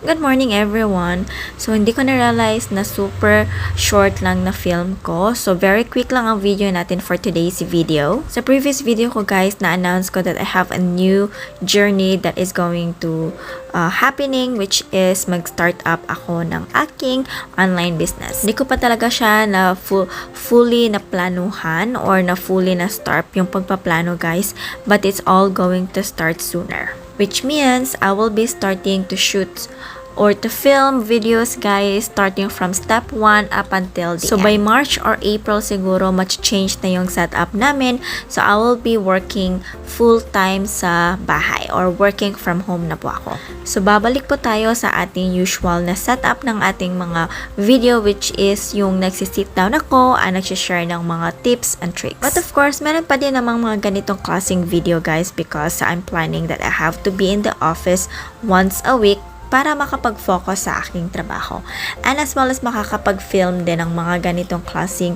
Good morning everyone! So hindi ko na-realize na super short lang na film ko. So very quick lang ang video natin for today's video. Sa previous video ko guys, na-announce ko that I have a new journey that is going to happening, which is mag-start up ako ng aking online business. Hindi ko pa talaga siya na fully na planuhan or na fully na start yung pagpaplano guys, but it's all going to start sooner. Which means I will be starting to shoot or to film videos guys starting from step 1 up until the end. So by March or April siguro change na yung setup namin. So I will be working full-time sa bahay or working from home na po ako. So babalik po tayo sa ating usual na setup ng ating mga video, which is yung nagsisit down ako at nagsishare ng mga tips and tricks. But of course, meron pa din namang mga ganitong klaseng video guys because I'm planning that I have to be in the office once a week para makapag-focus sa aking trabaho. And as well as makakapag-film din ng mga ganitong klaseng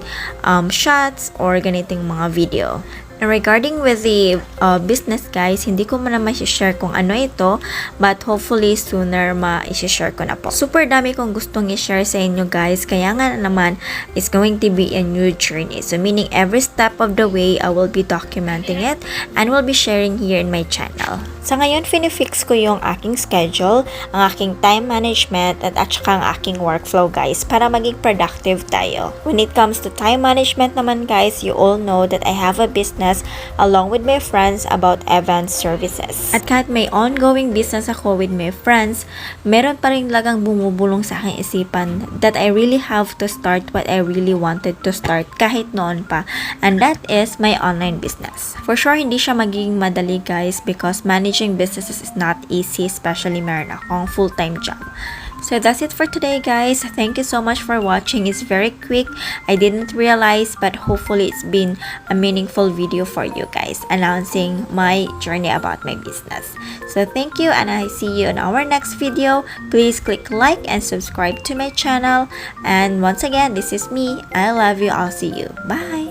shots or ganitong mga video. And regarding with the business guys, hindi ko man naman share kung ano ito, but hopefully sooner ma-share ko na po. Super dami kong gustong i-share sa inyo guys, kaya nga naman it's going to be a new journey. So meaning every step of the way, I will be documenting it and will be sharing here in my channel. Sa ngayon, finifix ko yung aking schedule, ang aking time management, at saka ang aking workflow guys, para maging productive tayo. When it comes to time management naman guys, you all know that I have a business along with my friends about event services. At kahit may ongoing business ako with my friends, meron pa rin lagang bumubulong sa aking isipan that I really have to start what I really wanted to start kahit noon pa. And that is my online business. For sure, hindi siya magiging madali guys because managing businesses is not easy, especially meron akong full-time job. So that's it for today guys. Thank you so much for watching. It's very quick. I didn't realize, but hopefully it's been a meaningful video for you guys announcing my journey about my business. So thank you and I see you in our next video. Please click like and subscribe to my channel. And once again, this is me. I love you. I'll see you. Bye.